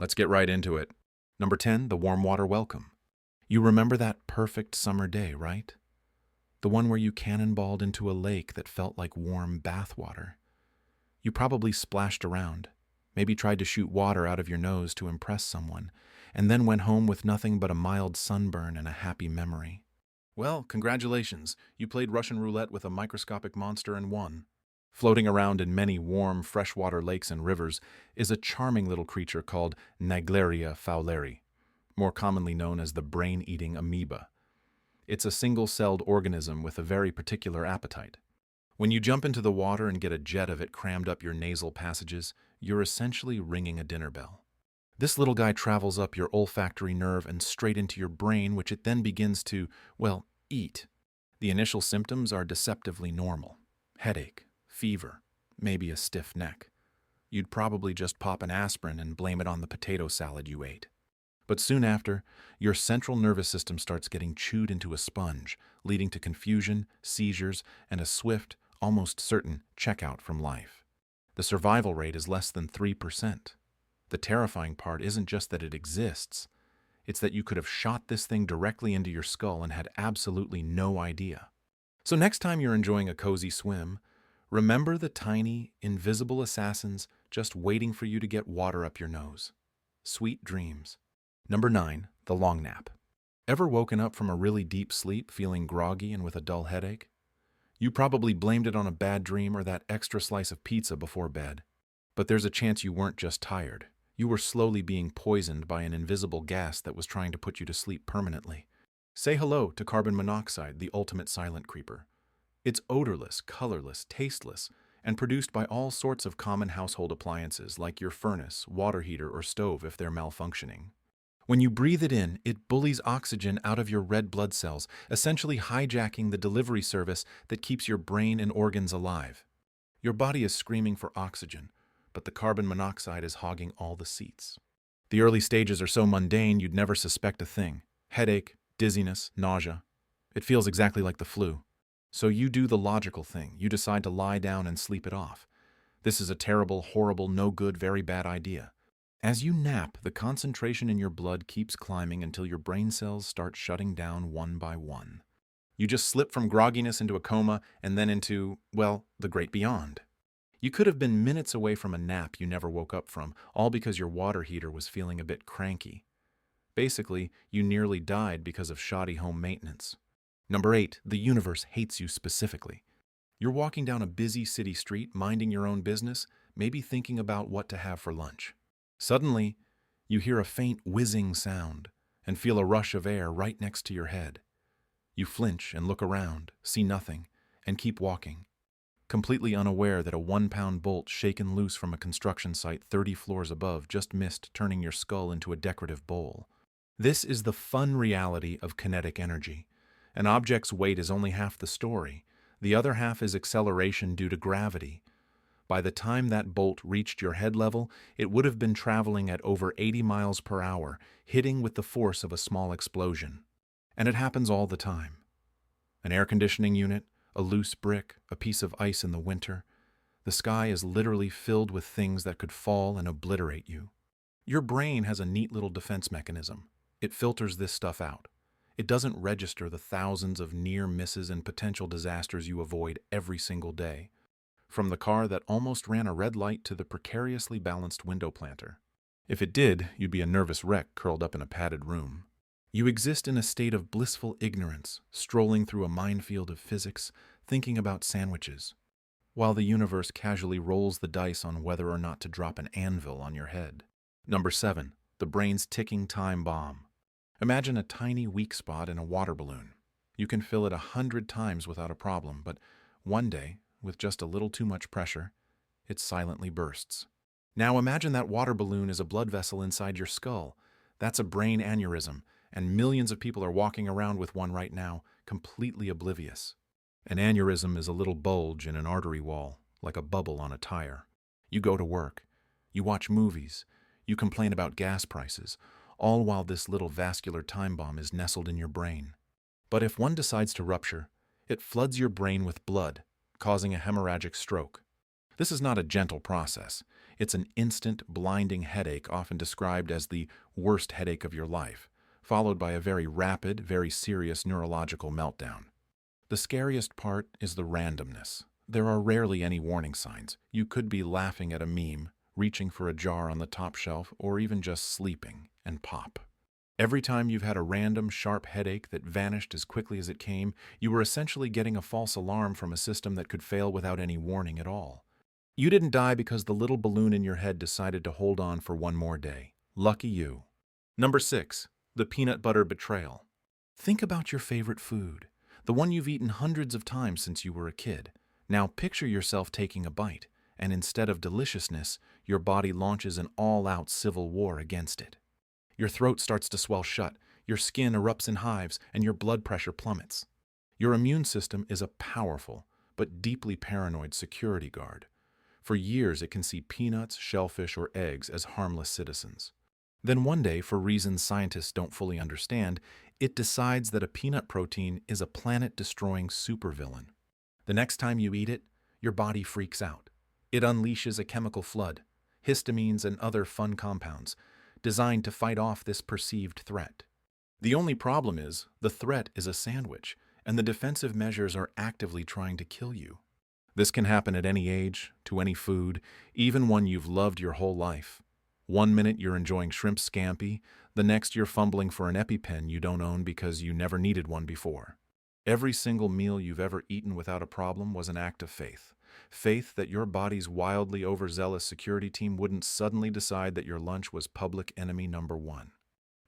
Let's get right into it. Number 10, the warm water welcome. You remember that perfect summer day, right? The one where you cannonballed into a lake that felt like warm bath water. You probably splashed around, maybe tried to shoot water out of your nose to impress someone, and then went home with nothing but a mild sunburn and a happy memory. Well, congratulations, you played Russian roulette with a microscopic monster and won. Floating around in many warm, freshwater lakes and rivers is a charming little creature called Naegleria fowleri, more commonly known as the brain-eating amoeba. It's a single-celled organism with a very particular appetite. When you jump into the water and get a jet of it crammed up your nasal passages, you're essentially ringing a dinner bell. This little guy travels up your olfactory nerve and straight into your brain, which it then begins to, well, eat. The initial symptoms are deceptively normal. Headache, fever, maybe a stiff neck. You'd probably just pop an aspirin and blame it on the potato salad you ate. But soon after, your central nervous system starts getting chewed into a sponge, leading to confusion, seizures, and a swift, almost certain checkout from life. The survival rate is less than 3%. The terrifying part isn't just that it exists, it's that you could have shot this thing directly into your skull and had absolutely no idea. So next time you're enjoying a cozy swim, remember the tiny, invisible assassins just waiting for you to get water up your nose. Sweet dreams. Number 9, the long nap. Ever woken up from a really deep sleep feeling groggy and with a dull headache? You probably blamed it on a bad dream or that extra slice of pizza before bed. But there's a chance you weren't just tired. You were slowly being poisoned by an invisible gas that was trying to put you to sleep permanently. Say hello to carbon monoxide, the ultimate silent creeper. It's odorless, colorless, tasteless, and produced by all sorts of common household appliances like your furnace, water heater, or stove if they're malfunctioning. When you breathe it in, it bullies oxygen out of your red blood cells, essentially hijacking the delivery service that keeps your brain and organs alive. Your body is screaming for oxygen, but the carbon monoxide is hogging all the seats. The early stages are so mundane you'd never suspect a thing. Headache, dizziness, nausea. It feels exactly like the flu. So you do the logical thing. You decide to lie down and sleep it off. This is a terrible, horrible, no good, very bad idea. As you nap, the concentration in your blood keeps climbing until your brain cells start shutting down one by one. You just slip from grogginess into a coma and then into, well, the great beyond. You could have been minutes away from a nap you never woke up from, all because your water heater was feeling a bit cranky. Basically, you nearly died because of shoddy home maintenance. Number 8, the universe hates you specifically. You're walking down a busy city street, minding your own business, maybe thinking about what to have for lunch. Suddenly, you hear a faint whizzing sound and feel a rush of air right next to your head. You flinch and look around, see nothing, and keep walking, completely unaware that a 1-pound bolt shaken loose from a construction site 30 floors above just missed turning your skull into a decorative bowl. This is the fun reality of kinetic energy. An object's weight is only half the story. The other half is acceleration due to gravity. By the time that bolt reached your head level, it would have been traveling at over 80 miles per hour, hitting with the force of a small explosion. And it happens all the time. An air conditioning unit, a loose brick, a piece of ice in the winter. The sky is literally filled with things that could fall and obliterate you. Your brain has a neat little defense mechanism. It filters this stuff out. It doesn't register the thousands of near misses and potential disasters you avoid every single day. From the car that almost ran a red light to the precariously balanced window planter. If it did, you'd be a nervous wreck curled up in a padded room. You exist in a state of blissful ignorance, strolling through a minefield of physics, thinking about sandwiches, while the universe casually rolls the dice on whether or not to drop an anvil on your head. Number 7, the brain's ticking time bomb. Imagine a tiny weak spot in a water balloon. You can fill it 100 times without a problem, but one day, with just a little too much pressure, it silently bursts. Now imagine that water balloon is a blood vessel inside your skull. That's a brain aneurysm, and millions of people are walking around with one right now, completely oblivious. An aneurysm is a little bulge in an artery wall, like a bubble on a tire. You go to work, you watch movies, you complain about gas prices, all while this little vascular time bomb is nestled in your brain. But if one decides to rupture, it floods your brain with blood, causing a hemorrhagic stroke. This is not a gentle process. It's an instant, blinding headache, often described as the worst headache of your life, followed by a very rapid, very serious neurological meltdown. The scariest part is the randomness. There are rarely any warning signs. You could be laughing at a meme, reaching for a jar on the top shelf, or even just sleeping, and pop. Every time you've had a random, sharp headache that vanished as quickly as it came, you were essentially getting a false alarm from a system that could fail without any warning at all. You didn't die because the little balloon in your head decided to hold on for one more day. Lucky you. Number 6. The peanut butter betrayal. Think about your favorite food, the one you've eaten hundreds of times since you were a kid. Now picture yourself taking a bite, and instead of deliciousness, your body launches an all-out civil war against it. Your throat starts to swell shut, your skin erupts in hives, and your blood pressure plummets. Your immune system is a powerful, but deeply paranoid security guard. For years, it can see peanuts, shellfish, or eggs as harmless citizens. Then one day, for reasons scientists don't fully understand, it decides that a peanut protein is a planet-destroying supervillain. The next time you eat it, your body freaks out. It unleashes a chemical flood, histamines and other fun compounds, designed to fight off this perceived threat. The only problem is, the threat is a sandwich, and the defensive measures are actively trying to kill you. This can happen at any age, to any food, even one you've loved your whole life. One minute you're enjoying shrimp scampi, the next you're fumbling for an EpiPen you don't own because you never needed one before. Every single meal you've ever eaten without a problem was an act of faith. Faith that your body's wildly overzealous security team wouldn't suddenly decide that your lunch was public enemy number one.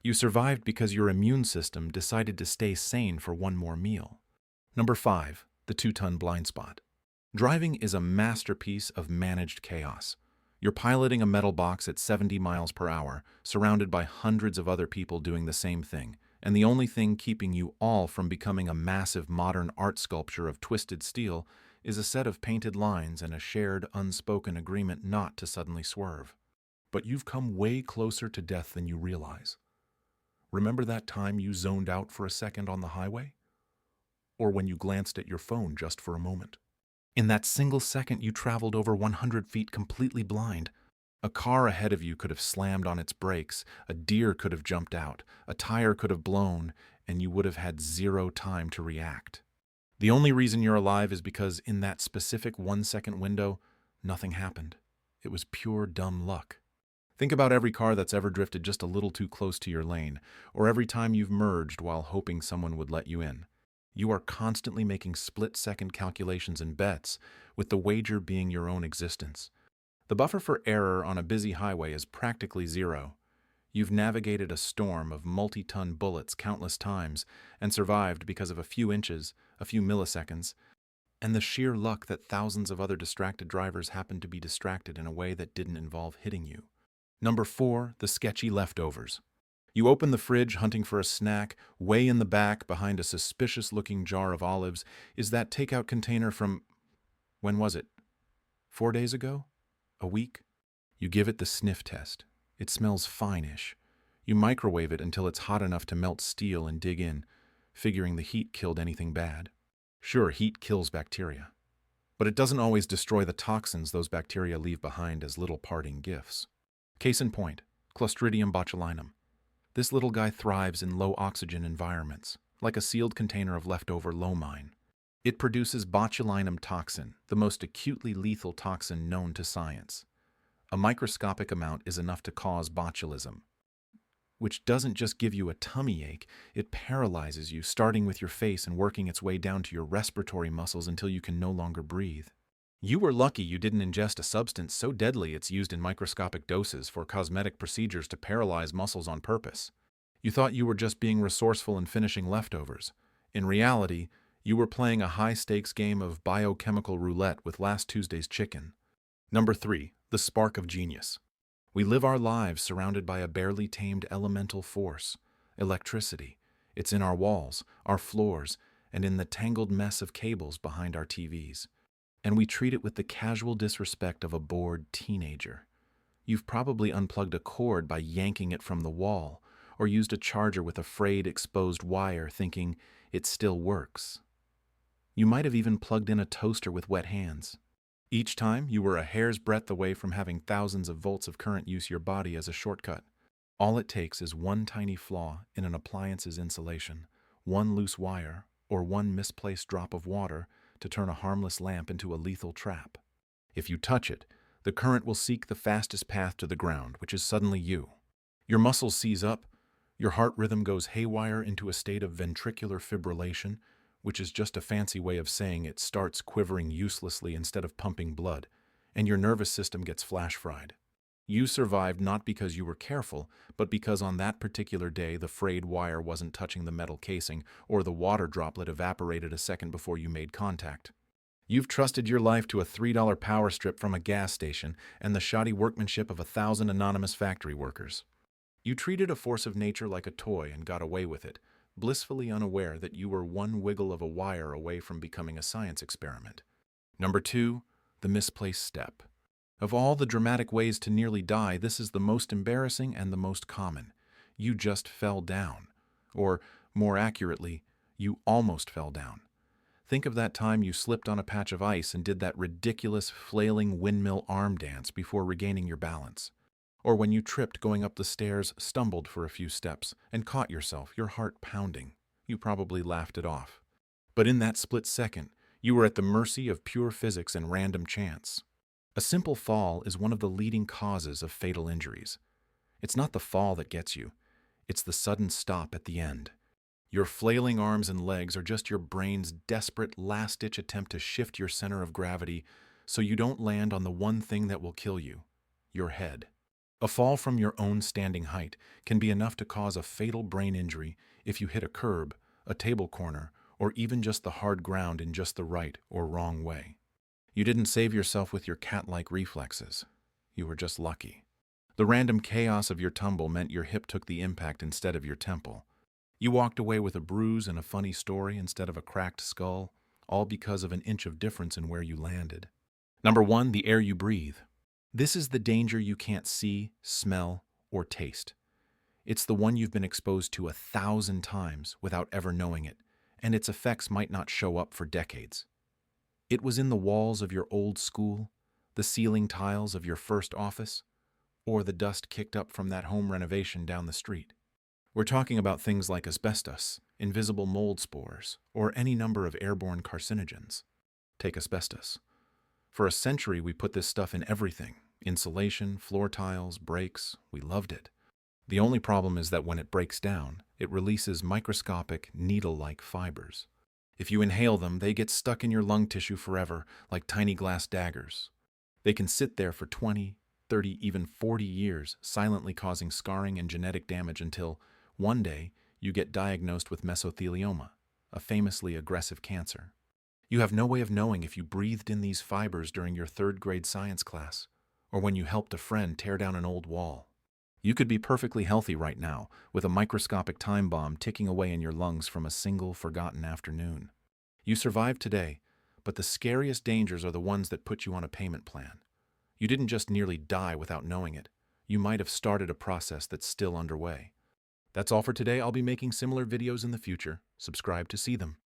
You survived because your immune system decided to stay sane for one more meal. Number 5. The 2-ton blind spot. Driving is a masterpiece of managed chaos. You're piloting a metal box at 70 miles per hour, surrounded by hundreds of other people doing the same thing, and the only thing keeping you all from becoming a massive modern art sculpture of twisted steel is a set of painted lines and a shared, unspoken agreement not to suddenly swerve. But you've come way closer to death than you realize. Remember that time you zoned out for a second on the highway? Or when you glanced at your phone just for a moment? In that single second, you traveled over 100 feet completely blind. A car ahead of you could have slammed on its brakes, a deer could have jumped out, a tire could have blown, and you would have had zero time to react. The only reason you're alive is because in that specific 1-second window, nothing happened. It was pure dumb luck. Think about every car that's ever drifted just a little too close to your lane, or every time you've merged while hoping someone would let you in. You are constantly making split-second calculations and bets, with the wager being your own existence. The buffer for error on a busy highway is practically zero. You've navigated a storm of multi-ton bullets countless times and survived because of a few inches, a few milliseconds, and the sheer luck that thousands of other distracted drivers happened to be distracted in a way that didn't involve hitting you. Number 4, the sketchy leftovers. You open the fridge hunting for a snack. Way in the back, behind a suspicious-looking jar of olives, is that takeout container from... when was it? 4 days ago? A week? You give it the sniff test. It smells fine-ish. You microwave it until it's hot enough to melt steel and dig in, figuring the heat killed anything bad. Sure, heat kills bacteria. But it doesn't always destroy the toxins those bacteria leave behind as little parting gifts. Case in point, Clostridium botulinum. This little guy thrives in low-oxygen environments, like a sealed container of leftover lomine. It produces botulinum toxin, the most acutely lethal toxin known to science. A microscopic amount is enough to cause botulism, which doesn't just give you a tummy ache, it paralyzes you, starting with your face and working its way down to your respiratory muscles until you can no longer breathe. You were lucky you didn't ingest a substance so deadly it's used in microscopic doses for cosmetic procedures to paralyze muscles on purpose. You thought you were just being resourceful and finishing leftovers. In reality, you were playing a high-stakes game of biochemical roulette with last Tuesday's chicken. Number 3, the spark of genius. We live our lives surrounded by a barely tamed elemental force, electricity. It's in our walls, our floors, and in the tangled mess of cables behind our TVs. And we treat it with the casual disrespect of a bored teenager. You've probably unplugged a cord by yanking it from the wall, or used a charger with a frayed, exposed wire thinking it still works. You might have even plugged in a toaster with wet hands. Each time, you were a hair's breadth away from having thousands of volts of current use your body as a shortcut. All it takes is one tiny flaw in an appliance's insulation, one loose wire, or one misplaced drop of water to turn a harmless lamp into a lethal trap. If you touch it, the current will seek the fastest path to the ground, which is suddenly you. Your muscles seize up, your heart rhythm goes haywire into a state of ventricular fibrillation, which is just a fancy way of saying it starts quivering uselessly instead of pumping blood, and your nervous system gets flash-fried. You survived not because you were careful, but because on that particular day the frayed wire wasn't touching the metal casing or the water droplet evaporated a second before you made contact. You've trusted your life to a $3 power strip from a gas station and the shoddy workmanship of 1,000 anonymous factory workers. You treated a force of nature like a toy and got away with it, blissfully unaware that you were one wiggle of a wire away from becoming a science experiment. Number 2, the misplaced step. Of all the dramatic ways to nearly die, this is the most embarrassing and the most common. You just fell down. Or, more accurately, you almost fell down. Think of that time you slipped on a patch of ice and did that ridiculous flailing windmill arm dance before regaining your balance. Or when you tripped going up the stairs, stumbled for a few steps, and caught yourself, your heart pounding. You probably laughed it off. But in that split second, you were at the mercy of pure physics and random chance. A simple fall is one of the leading causes of fatal injuries. It's not the fall that gets you. It's the sudden stop at the end. Your flailing arms and legs are just your brain's desperate last-ditch attempt to shift your center of gravity so you don't land on the one thing that will kill you, your head. A fall from your own standing height can be enough to cause a fatal brain injury if you hit a curb, a table corner, or even just the hard ground in just the right or wrong way. You didn't save yourself with your cat-like reflexes. You were just lucky. The random chaos of your tumble meant your hip took the impact instead of your temple. You walked away with a bruise and a funny story instead of a cracked skull, all because of an inch of difference in where you landed. Number 1, the air you breathe. This is the danger you can't see, smell, or taste. It's the one you've been exposed to 1,000 times without ever knowing it, and its effects might not show up for decades. It was in the walls of your old school, the ceiling tiles of your first office, or the dust kicked up from that home renovation down the street. We're talking about things like asbestos, invisible mold spores, or any number of airborne carcinogens. Take asbestos. For a century, we put this stuff in everything. Insulation, floor tiles, brakes. We loved it. The only problem is that when it breaks down, it releases microscopic, needle-like fibers. If you inhale them, they get stuck in your lung tissue forever, like tiny glass daggers. They can sit there for 20, 30, even 40 years, silently causing scarring and genetic damage until, one day, you get diagnosed with mesothelioma, a famously aggressive cancer. You have no way of knowing if you breathed in these fibers during your third-grade science class, or when you helped a friend tear down an old wall. You could be perfectly healthy right now, with a microscopic time bomb ticking away in your lungs from a single forgotten afternoon. You survived today, but the scariest dangers are the ones that put you on a payment plan. You didn't just nearly die without knowing it. You might have started a process that's still underway. That's all for today. I'll be making similar videos in the future. Subscribe to see them.